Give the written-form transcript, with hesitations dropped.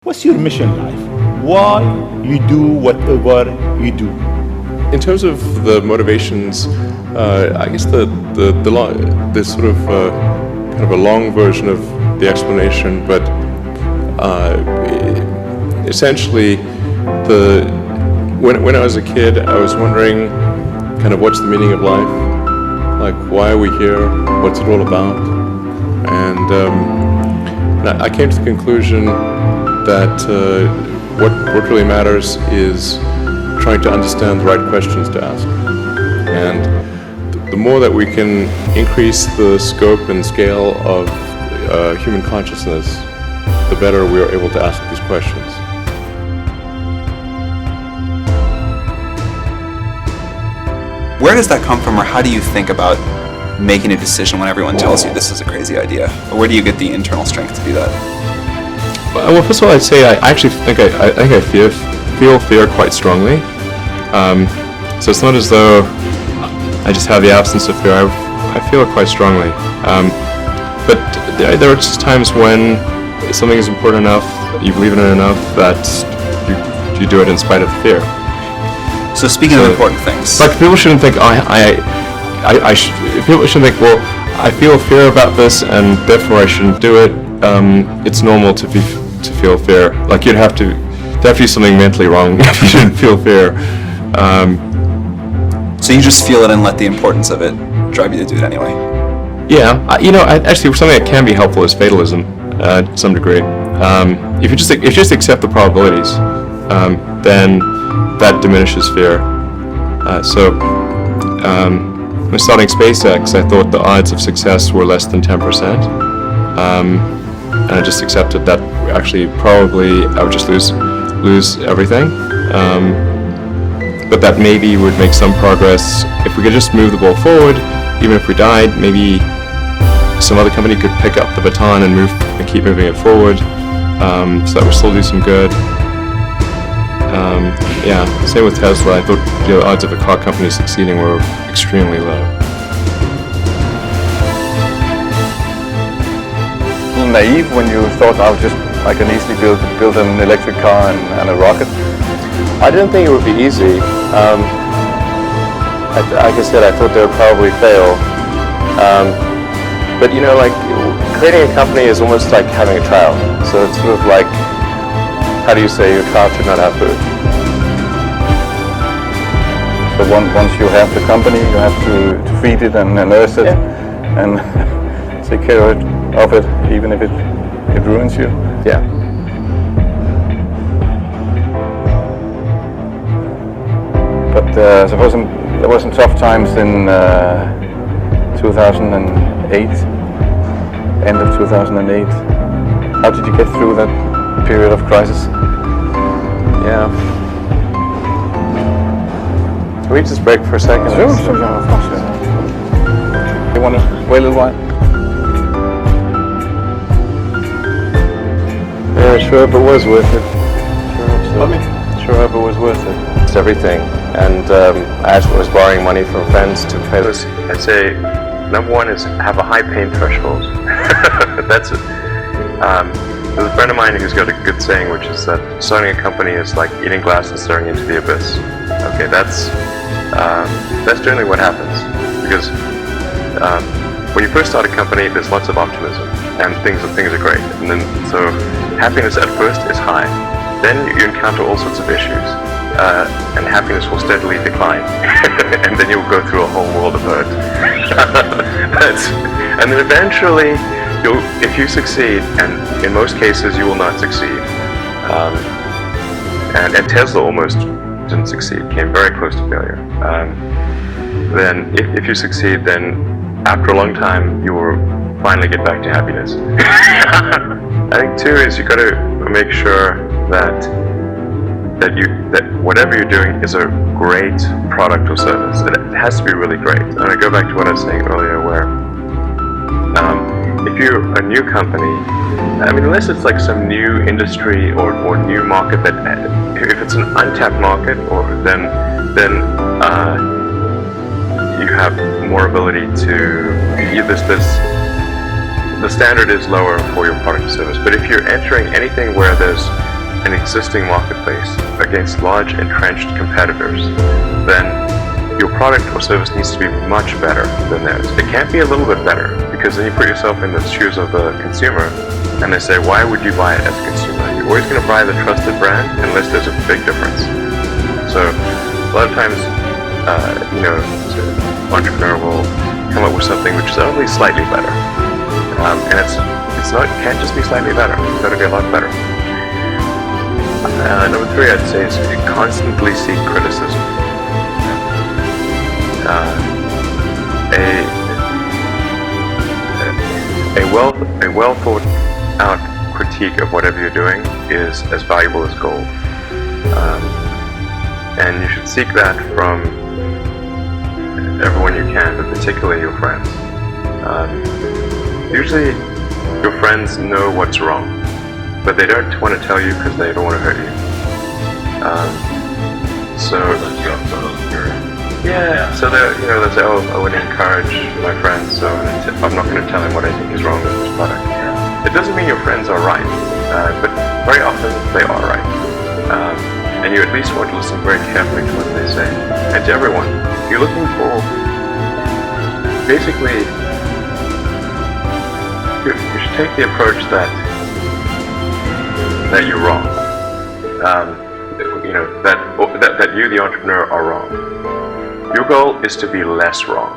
What's your mission in life? Why you do whatever you do? In terms of the motivations, I guess the sort of kind of a long version of the explanation, but essentially, when I was a kid, I was wondering kind of what's the meaning of life, like why are we here, what's it all about, and I came to the conclusion that what really matters is trying to understand the right questions to ask. And the more that we can increase the scope and scale of human consciousness, the better we are able to ask these questions. Where does that come from, or how do you think about making a decision when everyone tells you this is a crazy idea? Or where do you get the internal strength to do that? Well, first of all, I'd say I actually think I feel fear quite strongly. So it's not as though I just have the absence of fear. I feel it quite strongly. But there are just times when something is important enough, you believe in it enough, that you do it in spite of the fear. So speaking of important things, like people shouldn't think people shouldn't think, well, I feel fear about this and therefore I shouldn't do it. It's normal to feel fear. Like there'd have to be something mentally wrong if you didn't feel fear. So you just feel it and let the importance of it drive you to do it anyway. Yeah, actually something that can be helpful is fatalism to some degree. If you just accept the probabilities, then that diminishes fear. When starting SpaceX, I thought the odds of success were less than 10%, and I just accepted that actually probably I would just lose everything. But that maybe would make some progress if we could just move the ball forward. Even if we died, maybe some other company could pick up the baton and keep moving it forward, so that would still do some good. Same with Tesla. I thought the odds of a car company succeeding were extremely low. A little naive when you thought I can easily build an electric car and a rocket. I didn't think it would be easy. Like I said, I thought they would probably fail. But creating a company is almost like having a child. So it's sort of like, how do you say your child should not have food? So once you have the company, you have to feed it and nurse it and take care of it, even if it ruins you. Yeah. But I suppose there were some tough times in 2008, end of 2008. How did you get through that period of crisis? Yeah. Can we just break for a second? Sure, of course. Yeah. You want to wait a little while? Yeah, sure, but it was worth it. Sure, but it was worth it. It's everything. And I actually was borrowing money from friends to pay this. I'd say number one is have a high pain threshold. That's it. There's a friend of mine who's got a good saying, which is that starting a company is like eating glass and staring into the abyss. Okay, that's generally what happens, because when you first start a company, there's lots of optimism and things are great, and then so happiness at first is high. Then you encounter all sorts of issues, and happiness will steadily decline, and then you'll go through a whole world of hurt. And then eventually, if you succeed, and in most cases you will not succeed, and Tesla almost didn't succeed, came very close to failure. Then if you succeed, then after a long time you will finally get back to happiness. I think too is you got to make sure that whatever you're doing is a great product or service. It has to be really great. And I go back to what I was saying earlier, where if you're a new company, unless it's like some new industry or new market if it's an untapped market, then you have more ability to the standard is lower for your product or service. But if you're entering anything where there's an existing marketplace against large entrenched competitors, then your product or service needs to be much better than theirs. It can't be a little bit better, because then you put yourself in the shoes of the consumer and they say, why would you buy it as a consumer? You're always going to buy the trusted brand unless there's a big difference. So a lot of times, so an entrepreneur will come up with something which is only slightly better. And it can't just be slightly better, it's got to be a lot better. Number 3, I'd say, is you constantly seek criticism. A well thought out critique of whatever you're doing is as valuable as gold. And you should seek that from everyone you can, but particularly your friends. Usually your friends know what's wrong, but they don't want to tell you because they don't want to hurt you. So they'll say, oh, I would encourage my friends, so I'm not going to tell him what I think is wrong with this product. It doesn't mean your friends are right, but very often they are right. And you at least want to listen very carefully to what they say. And to everyone, you're looking for, basically, you should take the approach that you're wrong. That you, the entrepreneur, are wrong. Your goal is to be less wrong.